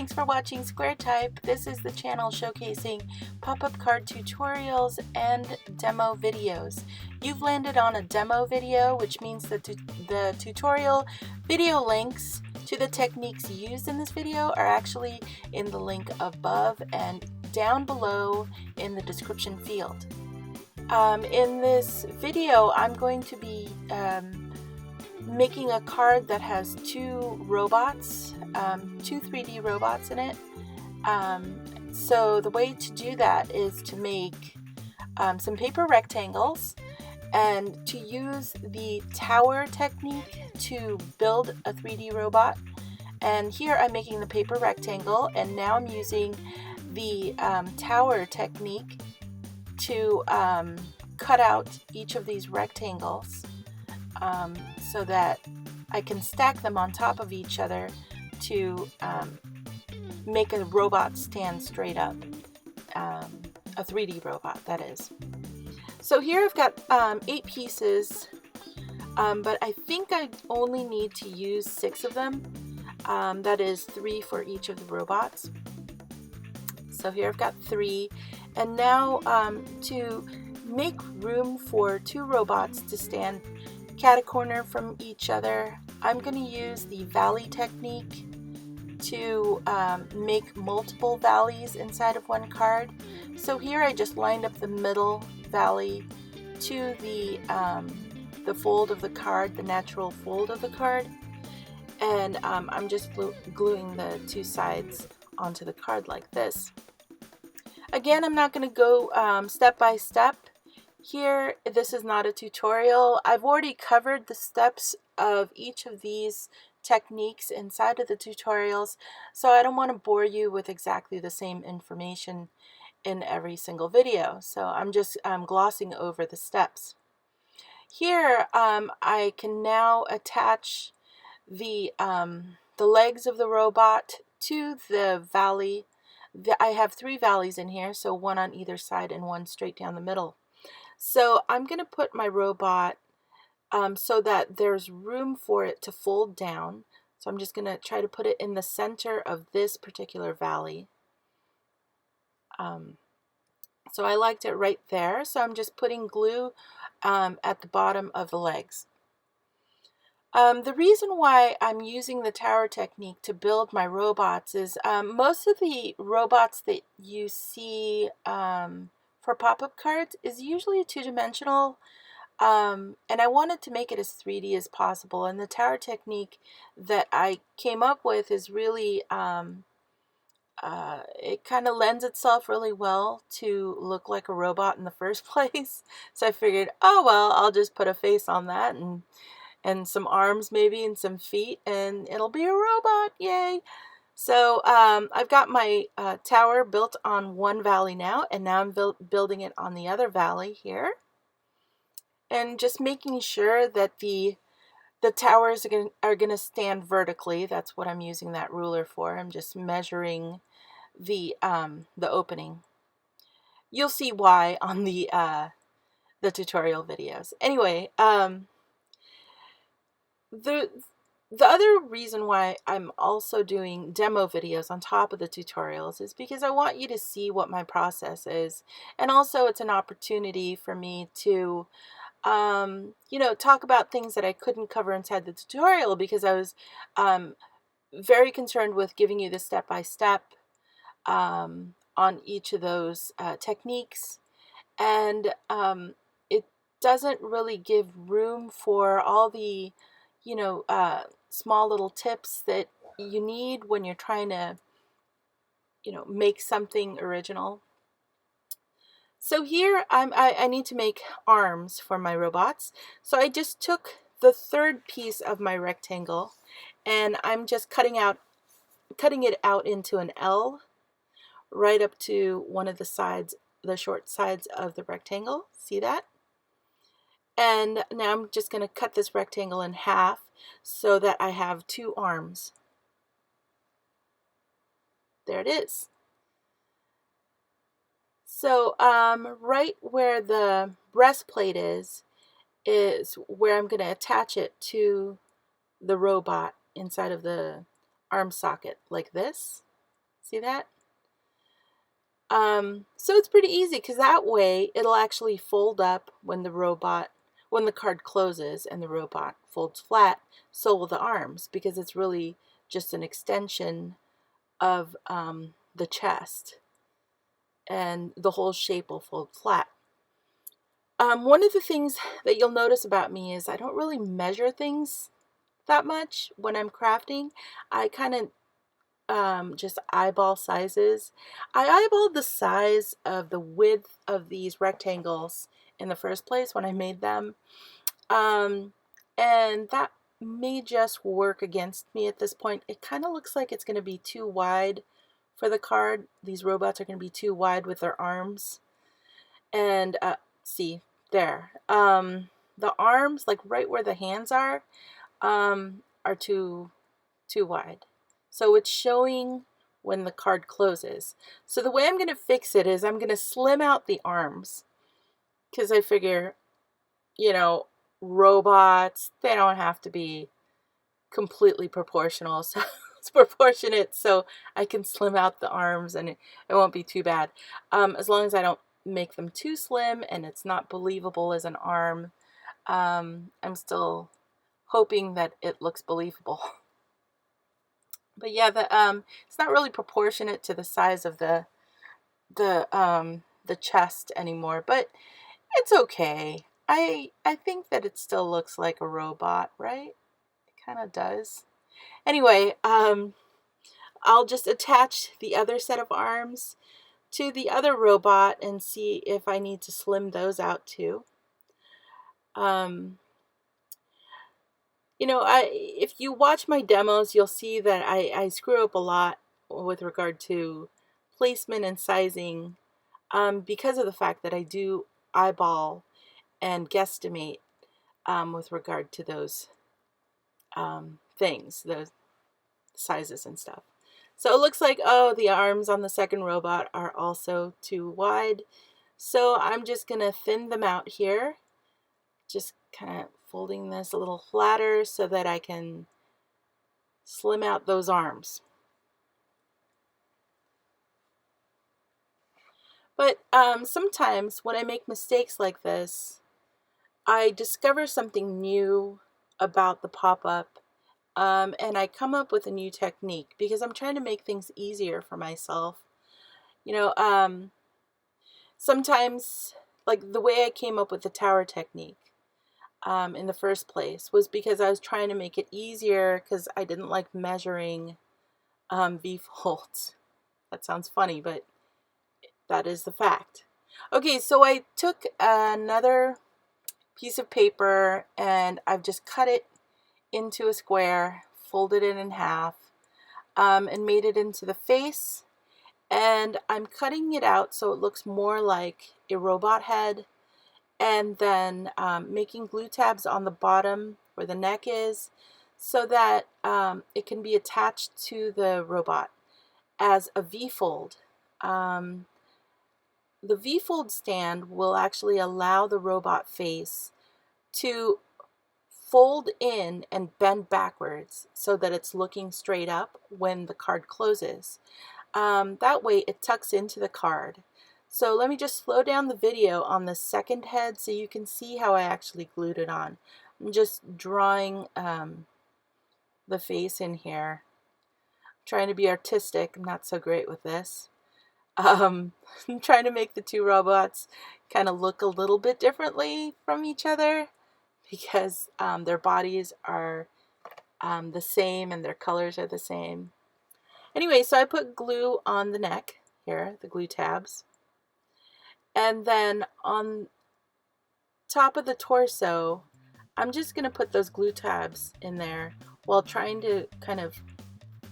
thanks for watching Square Type. This is the channel showcasing pop-up card tutorials and demo videos. You've landed on a demo video, which means that the tutorial video links to the techniques used in this video are actually in the link above and down below in the description field. In this video, I'm going to be making a card that has two robots, two 3D robots in it. So the way to do that is to make some paper rectangles and to use the tower technique to build a 3D robot. And here I'm making the paper rectangle, and now I'm using the tower technique to cut out each of these rectangles so that I can stack them on top of each other to make a robot stand straight up, a 3D robot, that is. So here I've got 8 pieces, but I think I only need to use 6 of them. That is 3 for each of the robots. So here I've got 3, and now to make room for 2 robots to stand cat-a-corner from each other, I'm going to use the valley technique to make multiple valleys inside of one card. So here I just lined up the middle valley to the fold of the card, the natural fold of the card, and I'm just gluing the 2 sides onto the card like this. Again, I'm not going to go step by step. Here, this is not a tutorial. I've already covered the steps of each of these techniques inside of the tutorials, so I don't want to bore you with exactly the same information in every single video. So I'm just glossing over the steps. Here, I can now attach the legs of the robot to the valley. I have 3 valleys in here, so 1 on either side and 1 straight down the middle. So I'm going to put my robot so that there's room for it to fold down. So I'm just going to try to put it in the center of this particular valley. So I liked it right there, so I'm just putting glue at the bottom of the legs. The reason why I'm using the tower technique to build my robots is most of the robots that you see for pop-up cards is usually 2-dimensional, and I wanted to make it as 3D as possible, and the tower technique that I came up with is really it kind of lends itself really well to look like a robot in the first place. So I figured, oh well, I'll just put a face on that and some arms maybe and some feet, and it'll be a robot, yay! So I've got my tower built on one valley now, and now I'm building it on the other valley here, and just making sure that the towers are going to stand vertically. That's what I'm using that ruler for. I'm just measuring the opening. You'll see why on the tutorial videos. Anyway, the other reason why I'm also doing demo videos on top of the tutorials is because I want you to see what my process is, and also it's an opportunity for me to you know, talk about things that I couldn't cover inside the tutorial because I was very concerned with giving you the step-by-step on each of those techniques, and it doesn't really give room for all the, you know, small little tips that you need when you're trying to, you know, make something original. So here I need to make arms for my robots. So I just took the 3rd piece of my rectangle, and I'm just cutting it out into an L right up to one of the sides, the short sides of the rectangle. See that? And now I'm just going to cut this rectangle in half so that I have 2 arms. There it is. So right where the breastplate is where I'm going to attach it to the robot inside of the arm socket, like this. See that? So it's pretty easy because that way it'll actually fold up when the card closes and the robot folds flat, so will the arms, because it's really just an extension of the chest, and the whole shape will fold flat. One of the things that you'll notice about me is I don't really measure things that much when I'm crafting. I kind of just eyeball sizes. I eyeballed the size of the width of these rectangles in the first place when I made them. And that may just work against me at this point. It kind of looks like it's going to be too wide for the card. These robots are going to be too wide with their arms. And see, there. The arms, like right where the hands are too wide. So it's showing when the card closes. So the way I'm going to fix it is I'm going to slim out the arms, because I figure, you know, robots, they don't have to be completely proportional. So it's proportionate, so I can slim out the arms and it won't be too bad. As long as I don't make them too slim and it's not believable as an arm. I'm still hoping that it looks believable. But yeah, it's not really proportionate to the size of the chest anymore, but it's okay. I think that it still looks like a robot, right? It kind of does. Anyway, I'll just attach the other set of arms to the other robot and see if I need to slim those out too. You know, if you watch my demos, you'll see that I screw up a lot with regard to placement and sizing, because of the fact that I do eyeball and guesstimate with regard to those things, those sizes and stuff. So it looks like, oh, the arms on the second robot are also too wide. So I'm just going to thin them out here. Just kind of folding this a little flatter so that I can slim out those arms. But sometimes when I make mistakes like this, I discover something new about the pop-up, and I come up with a new technique because I'm trying to make things easier for myself. You know, sometimes, like the way I came up with the tower technique in the first place was because I was trying to make it easier because I didn't like measuring V-folds. That sounds funny, but that is the fact. Okay, so I took another piece of paper and I've just cut it into a square, folded it in half, and made it into the face. And I'm cutting it out so it looks more like a robot head, and then making glue tabs on the bottom where the neck is so that it can be attached to the robot as a V-fold. The V-fold stand will actually allow the robot face to fold in and bend backwards so that it's looking straight up when the card closes. That way it tucks into the card. So let me just slow down the video on the second head so you can see how I actually glued it on. I'm just drawing the face in here. I'm trying to be artistic. I'm not so great with this. I'm trying to make the two robots kind of look a little bit differently from each other because their bodies are the same and their colors are the same. Anyway, so I put glue on the neck here, the glue tabs. And then on top of the torso, I'm just going to put those glue tabs in there while trying to kind of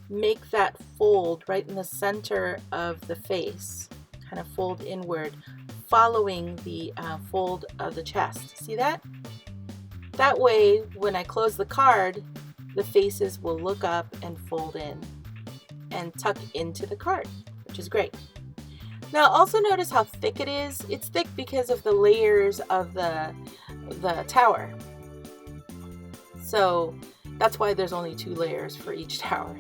make that fold right in the center of the face, kind of fold inward, following the fold of the chest. See that? That way, when I close the card, the faces will look up and fold in and tuck into the card, which is great. Now also notice how thick it is. It's thick because of the layers of the tower. So That's why there's only 2 layers for each tower.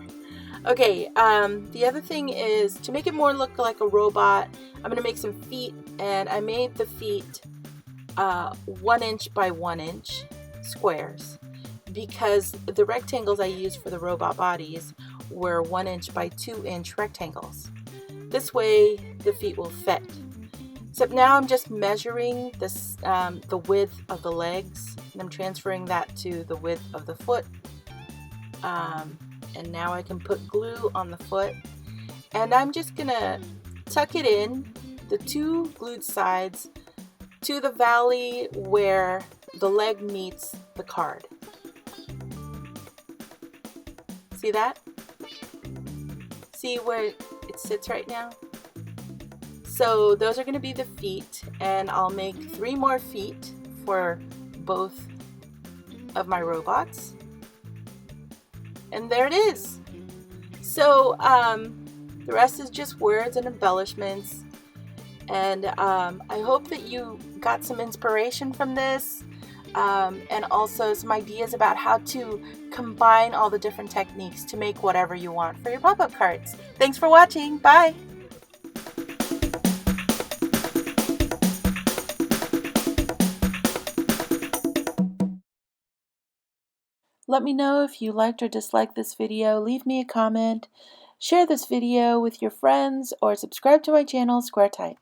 Okay, the other thing is to make it more look like a robot, I'm going to make some feet, and I made the feet 1 inch by 1 inch squares because the rectangles I used for the robot bodies were 1 inch by 2 inch rectangles. This way the feet will fit. Except now I'm just measuring this, the width of the legs, and I'm transferring that to the width of the foot. And now I can put glue on the foot, and I'm just gonna tuck it in, the 2 glued sides, to the valley where the leg meets the card. See that? See where it sits right now? So those are going to be the feet, and I'll make 3 more feet for both of my robots. And there it is. So the rest is just words and embellishments. And I hope that you got some inspiration from this, and also some ideas about how to combine all the different techniques to make whatever you want for your pop-up cards. Thanks for watching. Bye! Let me know if you liked or disliked this video. Leave me a comment, share this video with your friends, or subscribe to my channel, Square Type.